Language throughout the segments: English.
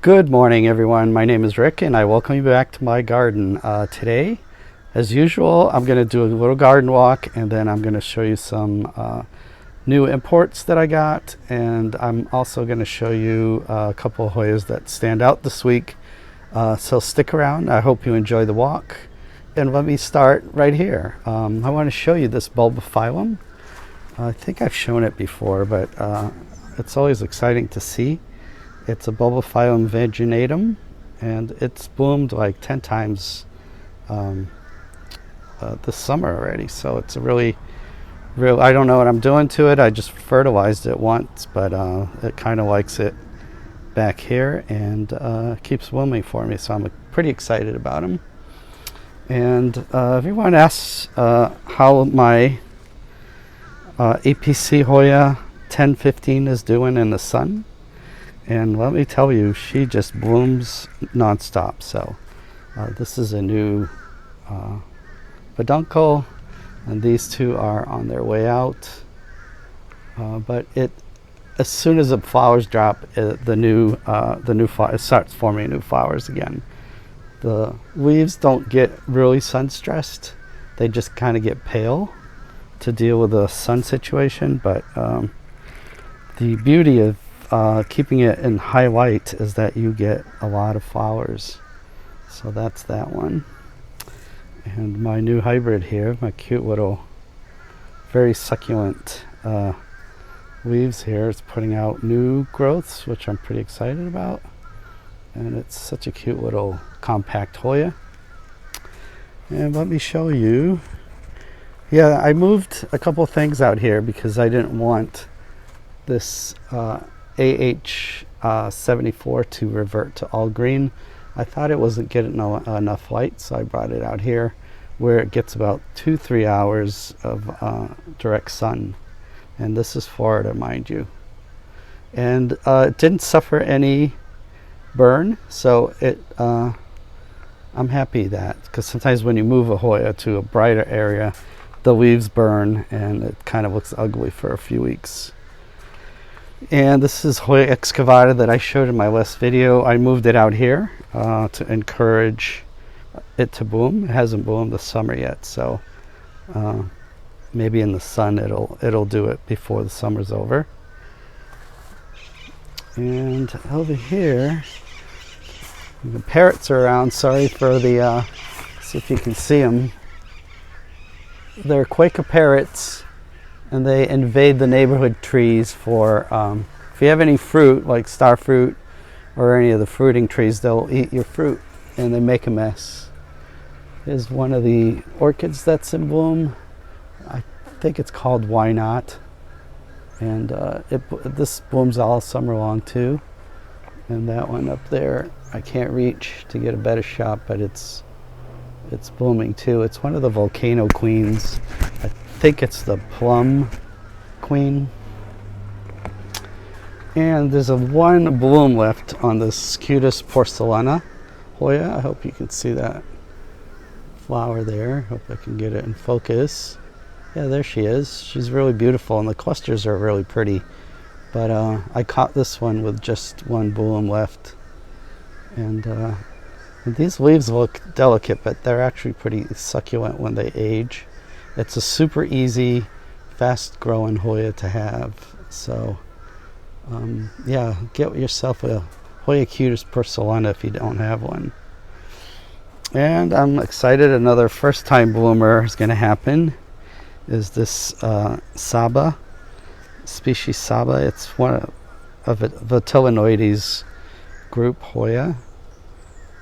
Good morning, everyone. My name is Rick, and I welcome you back to my garden. Today, as usual, I'm going to do a little garden walk, and then I'm going to show you some new imports that I got, and I'm also going to show you a couple of Hoyas that stand out this week. So stick around. I hope you enjoy the walk. And let me start right here. I want to show you this bulbophyllum. I think I've shown it before, but it's always exciting to see. It's a bulbophyllum vaginatum, and it's bloomed like 10 times this summer already. So it's a really, I don't know what I'm doing to it. I just fertilized it once, but it kind of likes it back here and keeps blooming for me. So I'm pretty excited about them. And everyone asks how my APC Hoya 1015 is doing in the sun. And let me tell you, she just blooms nonstop. So this is a new peduncle, and these two are on their way out. But as soon as the flowers drop, the new it starts forming new flowers again. The leaves don't get really sun stressed; they just kind of get pale to deal with the sun situation. But the beauty of keeping it in high light is that you get a lot of flowers. So that's that one. And my new hybrid here, my cute little, very succulent leaves here, is putting out new growths, which I'm pretty excited about. And it's such a cute little compact Hoya. And let me show you. Yeah, I moved a couple things out here because I didn't want this AH74 to revert to all green. I thought it wasn't getting enough light, so I brought it out here where it gets about 2-3 hours of direct sun. And this is Florida, mind you. And it didn't suffer any burn, so I'm happy that, because sometimes when you move a Hoya to a brighter area, the leaves burn and it kind of looks ugly for a few weeks. And this is Hoya excavata that I showed in my last video. I moved it out here to encourage it to bloom. It hasn't bloomed this summer yet, so maybe in the sun it'll do it before the summer's over. And over here, the parrots are around. Sorry for the, see if you can see them. They're Quaker parrots, and they invade the neighborhood trees for, if you have any fruit, like star fruit or any of the fruiting trees, they'll eat your fruit and they make a mess. Here's one of the orchids that's in bloom. I think it's called Why Not. And this blooms all summer long too. And that one up there, I can't reach to get a better shot, but it's blooming too. It's one of the volcano queens. I think it's the plum queen. And there's one bloom left on this cutest porcelaina Hoya. I hope you can see that flower there. Hope I can get it in focus. Yeah, there she is. She's really beautiful, and the clusters are really pretty. But I caught this one with just one bloom left. And these leaves look delicate, but they're actually pretty succulent when they age. It's a super easy, fast-growing Hoya to have. So, yeah, get yourself a Hoya cutis porcelaina if you don't have one. And I'm excited. Another first-time bloomer is going to happen. Is this Saba, species Saba. It's one of Vitellinoides group Hoya.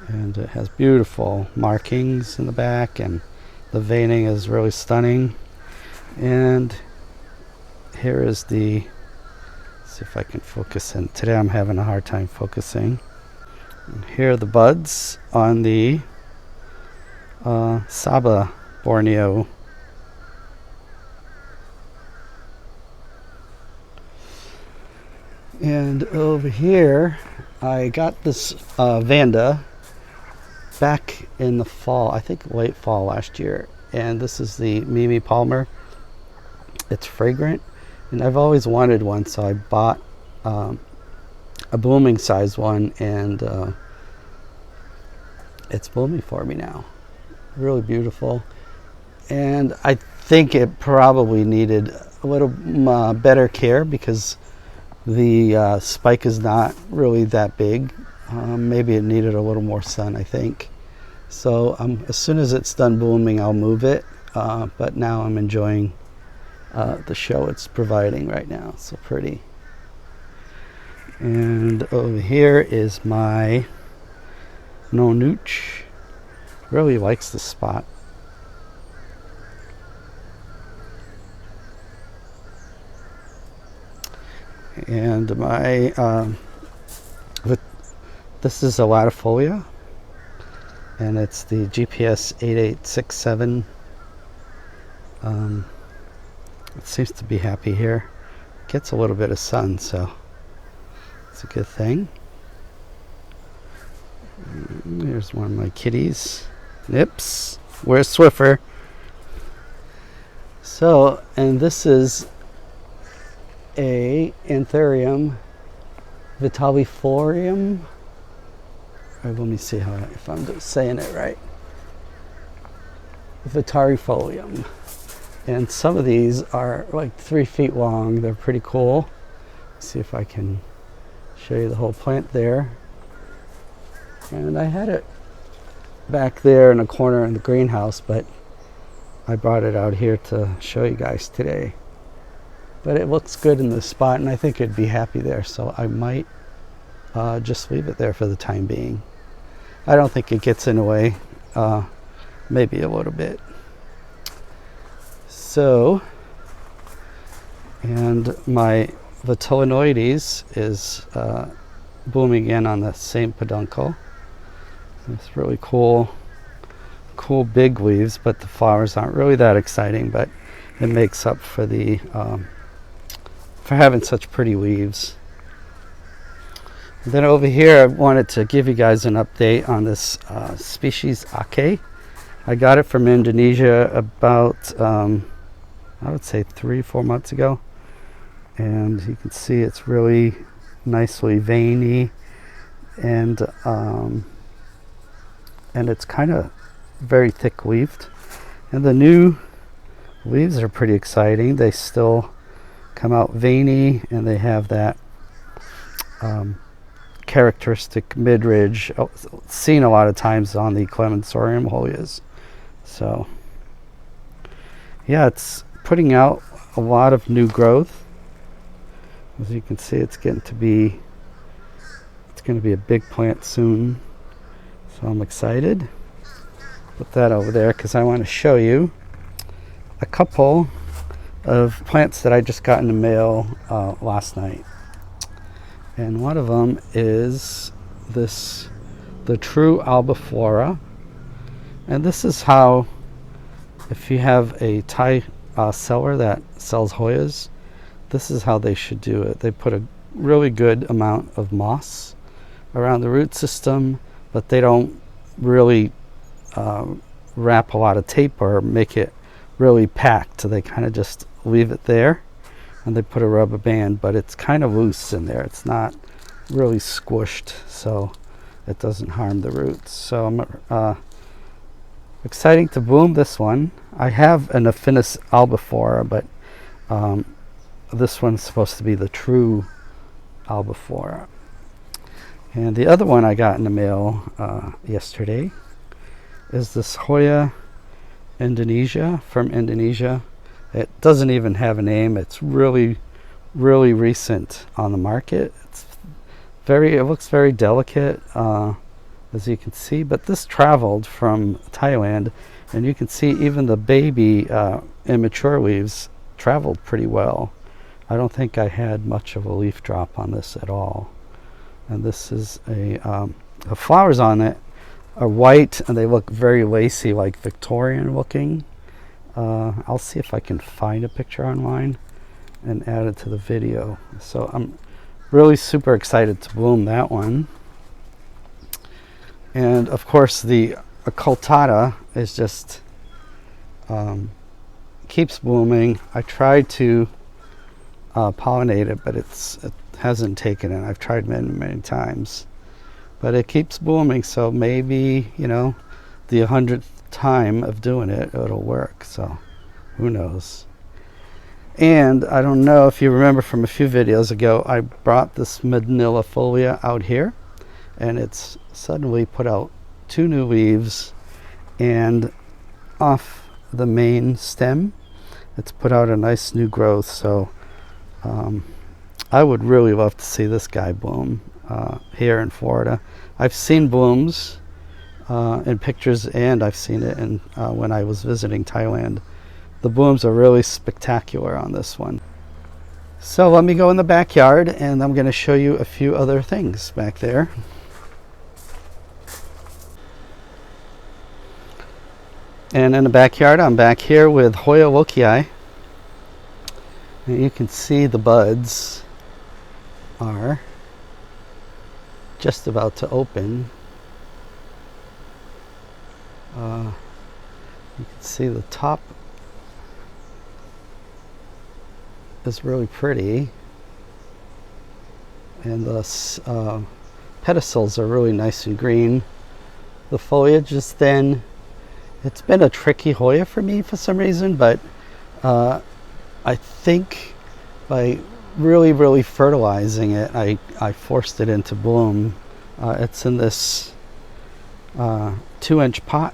And it has beautiful markings in the back, and the veining is really stunning. And here is the, let's see if I can focus in. Today I'm having a hard time focusing. And here are the buds on the Saba Borneo. And over here, I got this Vanda back in the fall, I think late fall last year. And this is the Mimi Palmer. It's fragrant, and I've always wanted one, so I bought a blooming size one, and it's blooming for me now. Really beautiful. And I think it probably needed a little better care because the spike is not really that big. Maybe it needed a little more sun, I think. So as soon as it's done blooming, I'll move it. But now I'm enjoying the show it's providing right now. It's so pretty. And over here is my Nonuch. Really likes the spot. And my this is a latifolia, and it's the GPS 8867. It seems to be happy here. Gets a little bit of sun, so it's a good thing. Here's one of my kitties. Nips. Where's Swiffer? So, and this is a Anthurium vitaliflorium. Let me see if I'm saying it right. Vitarifolium. And some of these are like 3 feet long. They're pretty cool. Let's see if I can show you the whole plant there. And I had it back there in a corner in the greenhouse, but I brought it out here to show you guys today. But it looks good in the spot, and I think it'd be happy there, so I might just leave it there for the time being. I don't think it gets in the way, maybe a little bit. So, and my Vitellinoides is blooming in on the same peduncle. It's really cool big leaves, but the flowers aren't really that exciting, but it makes up for the for having such pretty leaves. And then over here I wanted to give you guys an update on this species Ake. I got it from Indonesia about I would say 3-4 months ago, and you can see it's really nicely veiny, and it's kind of very thick leafed, and the new leaves are pretty exciting. They still come out veiny, and they have that characteristic mid-ridge seen a lot of times on the Clemensorium Hoyas. So yeah, it's putting out a lot of new growth. As you can see, it's going to be a big plant soon, so I'm excited. Put that over there because I want to show you a couple of plants that I just got in the mail last night. And one of them is the true albiflora. And this is how, if you have a Thai seller that sells Hoyas, this is how they should do it. They put a really good amount of moss around the root system, but they don't really wrap a lot of tape or make it really packed. So they kind of just leave it there, and they put a rubber band, but it's kind of loose in there. It's not really squished, so it doesn't harm the roots. So I'm exciting to bloom this one. I have an Affinis albiflora, but this one's supposed to be the true albiflora. And the other one I got in the mail yesterday is this Hoya Indonesia from Indonesia. It doesn't even have a name. It's really, really recent on the market. It looks very delicate, as you can see, but this traveled from Thailand, and you can see even the baby immature leaves traveled pretty well. I don't think I had much of a leaf drop on this at all. And this is the flowers on it are white, and they look very lacy, like Victorian looking. I'll see if I can find a picture online and add it to the video. So I'm really super excited to bloom that one. And of course the occultata is just keeps blooming. I tried to pollinate it, but it hasn't taken it. I've tried many times, but it keeps blooming, so maybe, you know, the 100th time of doing it, it'll work. So who knows. And I don't know if you remember from a few videos ago, I brought this manilifolia out here, and it's suddenly put out 2 new leaves, and off the main stem it's put out a nice new growth. So I would really love to see this guy bloom here in Florida. I've seen blooms in pictures, and I've seen it in, when I was visiting Thailand. The blooms are really spectacular on this one. So let me go in the backyard, and I'm going to show you a few other things back there. And in the backyard, I'm back here with Hoya loci. And you can see the buds are just about to open. You can see the top is really pretty, and the pedicels are really nice and green. The foliage is thin. It's been a tricky Hoya for me for some reason, but I think by really fertilizing it, I forced it into bloom. It's in this 2-inch pot,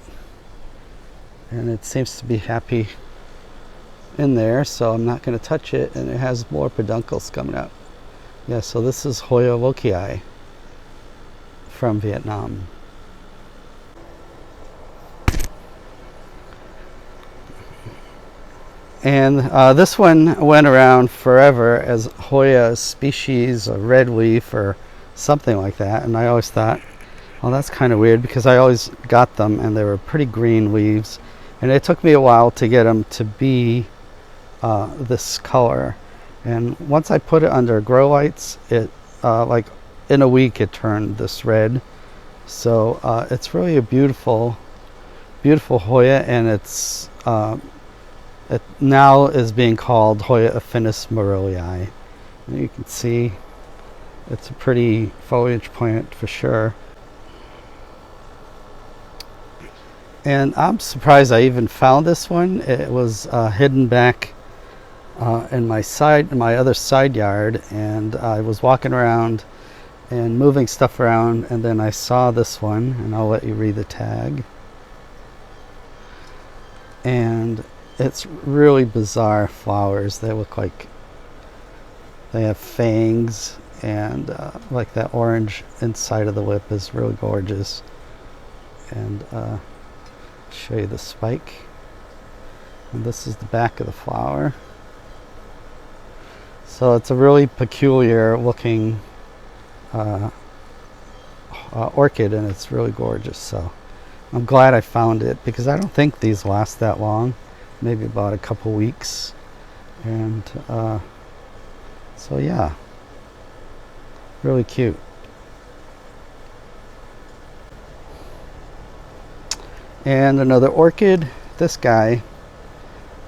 and it seems to be happy in there, so I'm not going to touch it, and it has more peduncles coming up. Yeah, so this is Hoya loci from Vietnam. And this one went around forever as Hoya species, a red leaf or something like that, and I always thought, well, that's kind of weird, because I always got them and they were pretty green leaves, and it took me a while to get them to be this color. And once I put it under grow lights, it like in a week it turned this red. So it's really a beautiful Hoya, and it's it now is being called Hoya affinis morellii. And you can see it's a pretty foliage plant for sure. And I'm surprised I even found this one. It was hidden back in my other side yard, and I was walking around and moving stuff around, and then I saw this one, and I'll let you read the tag. And it's really bizarre flowers. They look like they have fangs, and like that orange inside of the lip is really gorgeous. And show you the spike, and this is the back of the flower. So it's a really peculiar looking orchid, and it's really gorgeous. So I'm glad I found it, because I don't think these last that long, maybe about a couple weeks. And so yeah, really cute. And another orchid, this guy,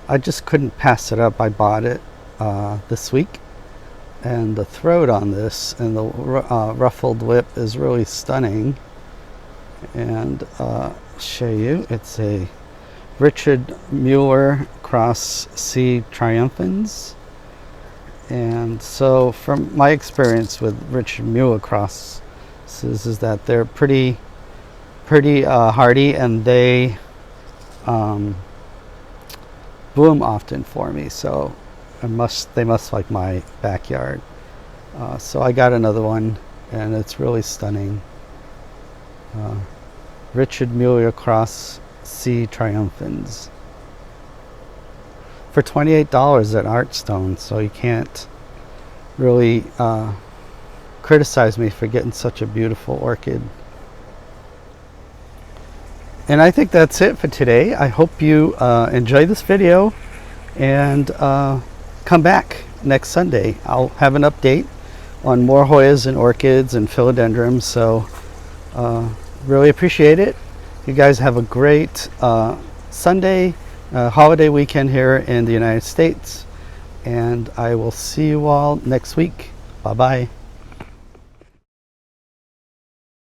I just couldn't pass it up. I bought it this week, and the throat on this and the ruffled lip is really stunning. And show you, it's a Richard Mueller cross C triumphans. And so from my experience with Richard Mueller crosses is that they're pretty hardy, and they bloom often for me, so they must like my backyard. So I got another one, and it's really stunning. Richard Mueller cross C triumphans for $28 at Artstone, so you can't really criticize me for getting such a beautiful orchid. And I think that's it for today. I hope you enjoy this video, and come back next Sunday. I'll have an update on more Hoyas and orchids and philodendrons, so really appreciate it. You guys have a great Sunday, holiday weekend here in the United States, and I will see you all next week. Bye-bye.